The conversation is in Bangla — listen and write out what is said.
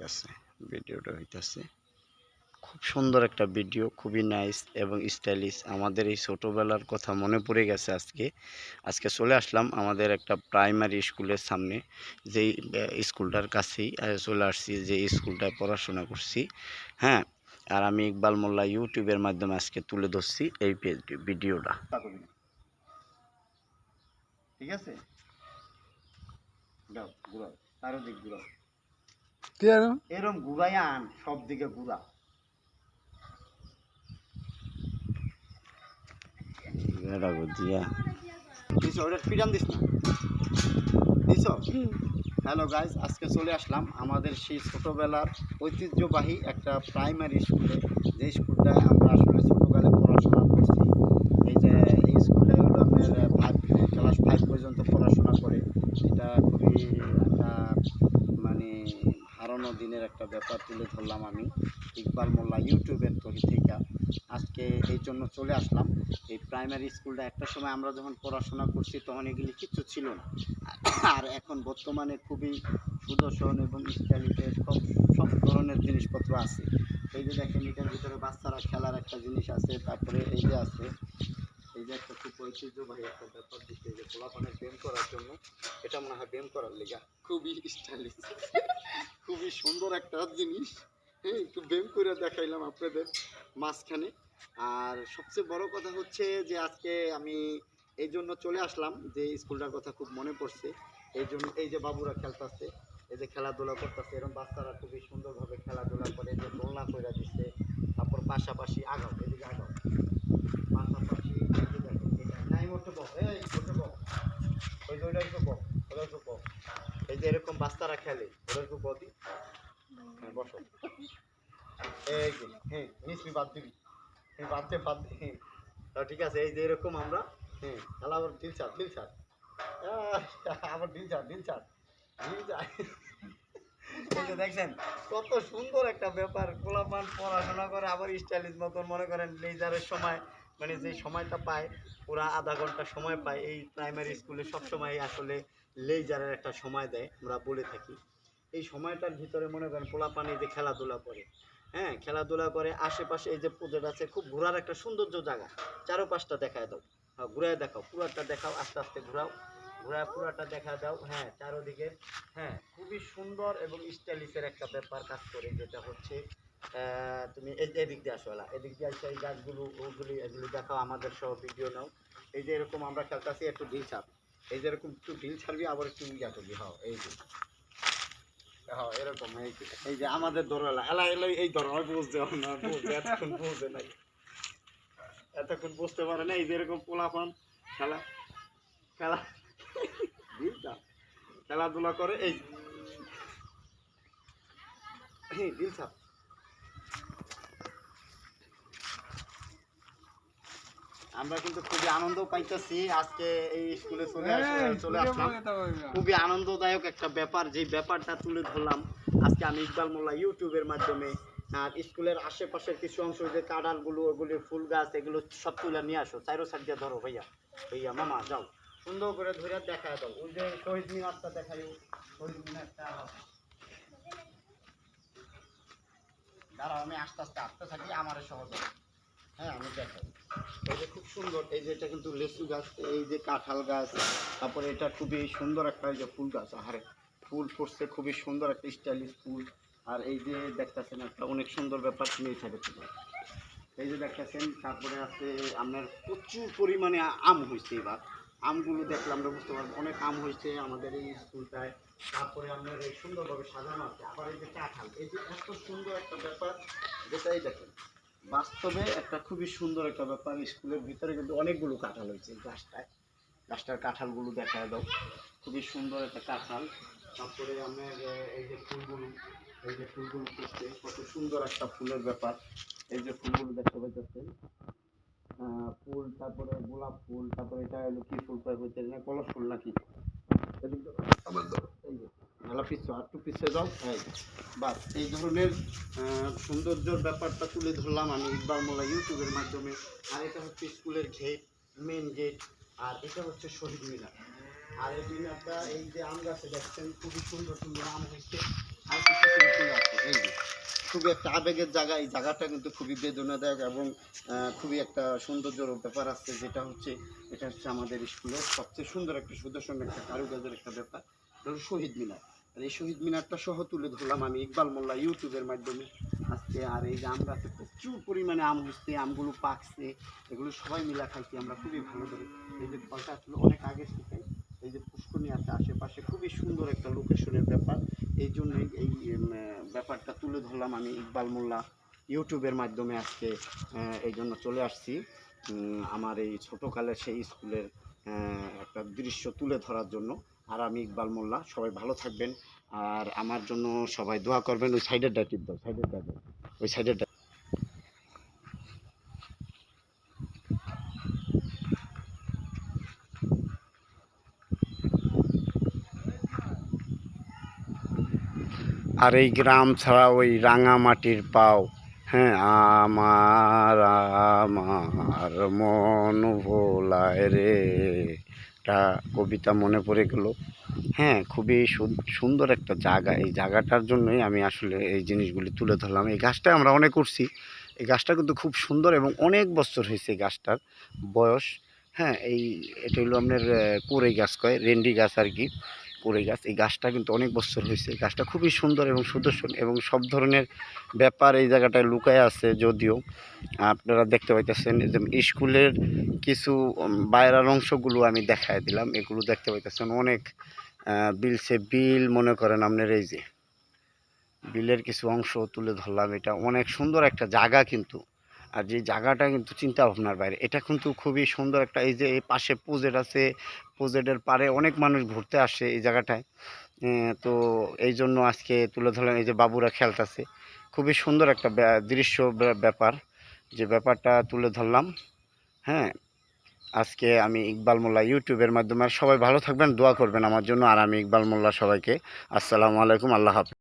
হইতাছে খুব সুন্দর একটা ভিডিও, খুবই নাইস এবং স্টাইলিশ। আমাদের এই ছোটোবেলার কথা মনে পড়ে গেছে। আজকে চলে আসলাম আমাদের একটা প্রাইমারি স্কুলের সামনে, যেই স্কুলটার কাছেই চলে আসছি, যে স্কুলটায় পড়াশোনা করছি। হ্যাঁ, আর আমি ইকবাল মোল্লা ইউটিউবের মাধ্যমে আজকে তুলে ধরছি এই ভিডিওটা। ঠিক আছে, এরম ঘুরাই আন, সব দিকে ঘুরা। হ্যালো গাইজ, আজকে চলে আসলাম আমাদের সেই ছোটোবেলার ঐতিহ্যবাহী একটা প্রাইমারি স্কুলে, যে স্কুলটায় আমরা আসলে ছোটোবেলায় পড়াশোনা করছি। এই স্কুলটায় হলো আপনার ক্লাস 5 পর্যন্ত পড়াশোনা করে। এটা খুবই একটা মানে হারানো দিনের একটা ব্যাপার তুলে ধরলাম আমি ইকবাল মোল্লা ইউটিউবের থেকে। আজকে এই জন্য চলে আসলাম এই প্রাইমারি স্কুলটা। একটা সময় আমরা যখন পড়াশোনা করছি তখন এগুলি কিচ্ছু ছিল না, আর এখন বর্তমানে খুবই সুদর্শন এবং স্টাইলিশের সব ধরনের জিনিসপত্র আছে। এই যে দেখেন, এটার ভিতরে বাচ্চারা খেলার একটা জিনিস আছে। তারপরে এই যে আছে, এই যে একটা খুব ঐতিহ্যবাহী একটা ব্যাপার দিচ্ছে, যে পোলাপানের ব্যায়াম করার জন্য। এটা মনে হয় ব্যায়াম করার লেগা, খুবই স্টাইলিশ, খুবই সুন্দর একটা জিনিস। হ্যাঁ, একটু ব্যায়াম করে দেখাইলাম আপনাদের মাঝখানে। আর সবচেয়ে বড় কথা হচ্ছে যে আজকে আমি এই জন্য চলে আসলাম যে স্কুলটার কথা খুব মনে পড়ছে। এই জন্য এই যে বাবুরা খেলতেছে, এই যে খেলাধুলা করতেছে, এরকম বাচ্চারা খুবই সুন্দরভাবে খেলাধুলা করে, যে দোলনা করে দিচ্ছে। তারপর পাশাপাশি আগাও, এদিকে আগাও, পাশাপাশি নাই মতো ওই যে ওইটা একটু বক, ওটা একটু বক। এই যে এরকম বাচ্চারা খেলে, ওটা একটু বদি। হ্যাঁ, বসো। এই যে হ্যাঁ, মিসবি বাদ দিবি, বাদ দে। ঠিক আছে, এই যে এরকম আমরা খেলা। আবার দিল ছাড় আবার দিল ছাড় এই যে দেখছেন কত সুন্দর একটা ব্যাপার। পোলাপান পড়াশোনা করে আবার স্টাইলিশ মতন, মনে করেন লেজারের সময়, মানে যে সময়টা পায়, পুরা আধা ঘন্টা সময় পায়। এই প্রাইমারি স্কুলে সবসময় আসলে লেজারের একটা সময় দেয়, আমরা বলে থাকি। এই সময়টার ভিতরে মনে করেন পোলাপান এই যে খেলাধুলা করে, হ্যাঁ খেলাধুলা করে। আশেপাশে এই যে প্রজেক্ট আছে, খুব ঘোরার একটা সৌন্দর্য জায়গা। চারোপাশটা দেখায় দাও, ঘুরায় দেখাও, পুরাটা দেখাও, আস্তে আস্তে ঘুরাও, ঘোরা পুরাটা দেখা দাও। হ্যাঁ, চারোদিকে। হ্যাঁ, খুবই সুন্দর এবং স্টাইলিশের একটা ব্যাপার কাজ করে, যেটা হচ্ছে তুমি এদিক দিয়ে আসো, এদিক দিয়ে আসো, এই গাছগুলো ওগুলি এগুলি দেখাও, আমাদের সহ ভিডিও নাও। এই যে এরকম আমরা খেলতেছি, একটু ঢিল ছাড়, এই যে এরকম একটু ঢিল ছাড়বি, আবার একটু ইয়া করবি। হ্যাঁ, এই যে হ্যাঁ এরকম। এই যে আমাদের ধরলা এই ধরনের বুঝতে হবে না, এতক্ষণ বুঝতে নাই, এতক্ষণ বুঝতে পারে না। এই যে এরকম পোলাপান খেলা খেলা খেলাধুলা করে। এই দিল ছাপ, আমরা কিন্তু খুবই আনন্দ পাইতেছি আজকে এই স্কুলে চলে আসলাম। খুবই আনন্দদায়ক একটা ব্যাপার, যে ব্যাপারটা তুলে ধরলাম আজকে আমি ইকবাল মোল্লা ইউটিউবের মাধ্যমে। আর স্কুলের আশেপাশের কিছু অংশ, যে কাঁঠালগুলো, ওগুলি ফুল গাছ, এগুলো সব তুলে নিয়ে আসো। চাইরো সাইড দিয়ে ধরো ভাইয়া, মামা যাও, সুন্দর করে ধরে দেখা দাও। ওই যে শহীদ মিনারটা দেখাই, শহীদ মিনারটা দাঁড়াও, আমি আস্তে আস্তে আসতে থাকি, আমার সহজ। হ্যাঁ, আমি দেখাই। এই যে খুব সুন্দর, এই যে এটা কিন্তু লেচু গাছ, এই যে কাঁঠাল গাছ, তারপরে এটা খুবই সুন্দর একটা এই যে ফুল গাছ। আরে ফুল ফুটছে, খুবই সুন্দর একটা স্টাইলিশ ফুল। আর এই যে দেখতেছেন একটা অনেক সুন্দর ব্যাপার, তুমি এই সাইডে চলে, এই যে দেখতেছেন। তারপরে আছে আপনার প্রচুর পরিমাণে আম হয়েছে এবার। আমগুলো দেখলে আমরা বুঝতে পারবো অনেক আম হয়েছে আমাদের এই স্কুলটায়। তারপরে আপনার এই সুন্দরভাবে সাজানো আছে। আবার এই যে কাঁঠাল, এই যে এত সুন্দর একটা ব্যাপার, যেটাই দেখেন বাস্তবে একটা খুবই সুন্দর একটা ব্যাপার। স্কুলের ভিতরে কিন্তু অনেকগুলো কাঁঠাল হয়েছে গাছটার কাঁঠালগুলো দেখা দাও, খুবই সুন্দর একটা কাঁঠাল। তারপরে আপনার এই যে ফুলগুলো, করছে কত সুন্দর একটা ফুলের ব্যাপার। এই যে ফুলগুলো দেখতে পাচ্ছেন, ফুল, তারপরে গোলাপ ফুল, তারপরে এটা হলো কি ফুল হচ্ছে না, কলস ফুল নাকি, এই যে মেলা পিছু আর একটু পিছিয়ে যাও। বাস এই ধরনের সৌন্দর্যর ব্যাপারটা তুলে ধরলাম আমি ইকবাল মোল্লা ইউটিউবের মাধ্যমে। আর এটা হচ্ছে স্কুলের গেট, মেন গেট। আর এটা হচ্ছে শহীদ মিনার। আর এই মিনারটা, এই যে আম গাছে দেখছেন খুবই সুন্দর সুন্দর আম হয়েছে। আর কিছু ফুল আছে, খুবই একটা আবেগের জায়গা। এই জায়গাটা কিন্তু খুবই বেদনাদায়ক এবং খুবই একটা সৌন্দর্যের ব্যাপার আছে, যেটা হচ্ছে এটা হচ্ছে আমাদের স্কুলের সবচেয়ে সুন্দর একটা সুদর্শন একটা কারুকাজের একটা ব্যাপার, এটা হলো শহীদ মিনার। আর এই শহীদ মিনারটা সহ তুলে ধরলাম আমি ইকবাল মোল্লা ইউটিউবের মাধ্যমে আজকে। আর এই যে আম গাছে প্রচুর পরিমাণে আম হচ্ছে, আমগুলো পাকছে, এগুলো সবাই মিলা খাইছি আমরা খুবই ভালো করে। এই যে ফলটা আসলে অনেক আগে থেকে, এই যে পুষ্করণী আছে আশেপাশে, খুবই সুন্দর একটা লোকেশনের ব্যাপার। এই জন্যই এই ব্যাপারটা তুলে ধরলাম আমি ইকবাল মোল্লা ইউটিউবের মাধ্যমে আজকে। এই জন্য চলে আসছি আমার এই ছোটোকালের সেই স্কুলের একটা দৃশ্য তুলে ধরার জন্য। আর আমি ইকবাল মোল্লা, সবাই ভালো থাকবেন আর আমার জন্য সবাই দোয়া করবেন। ওই সাইডের ডাটির দাও, সাইডের দাও, ওই সাইডের। আর এই গ্রাম ছাড়া ওই রাঙামাটির পাও, হ্যাঁ, আমার আমার মন ভোলায় রে, একটা কবিতা মনে পড়ে গেল। হ্যাঁ, খুবই সুন্দর একটা জায়গা। এই জায়গাটার জন্যই আমি আসলে এই জিনিসগুলি তুলে ধরলাম। এই গাছটা আমরা অনেক করছি, এই গাছটা কিন্তু খুব সুন্দর এবং অনেক বছর হয়েছে এই গাছটার বয়স। হ্যাঁ, এটা হলো আপনার কুড়াই গাছ কয়, রেন্ডি গাছ আর কি, কুড়াই গাছ। এই গাছটা কিন্তু অনেক বছর হয়েছে। গাছটা খুবই সুন্দর এবং সুদর্শন এবং সব ধরনের ব্যাপার এই জায়গাটায় লুকায় আছে। যদিও আপনারা দেখতে পাইতেছেন যে স্কুলের কিছু বাইরের অংশগুলো আমি দেখায় দিলাম, এগুলো দেখতে পাইতেছেন অনেক বিল মনে করেন আপনার, এই যে বিলের কিছু অংশ তুলে ধরলাম। এটা অনেক সুন্দর একটা জায়গা কিন্তু। আর যে জায়গাটা কিন্তু চিন্তা ভাবনার বাইরে, এটা কিন্তু খুবই সুন্দর একটা। এই যে এই পাশে প্রজেক্ট আছে, প্রজেক্টের পারে অনেক মানুষ ঘুরতে আসে এই জায়গাটায়। তো এই জন্য আজকে তুলে ধরলাম। এই যে বাবুরা খেলতেছে, খুবই সুন্দর একটা দৃশ্য ব্যাপার, যে ব্যাপারটা তুলে ধরলাম। হ্যাঁ, আজকে আমি ইকবাল মোল্লা ইউটিউবের মাধ্যমে। আর সবাই ভালো থাকবেন, দোয়া করবেন আমার জন্য। আর আমি ইকবাল মোল্লা, সবাইকে আসসালামু আলাইকুম, আল্লাহ হাফেজ।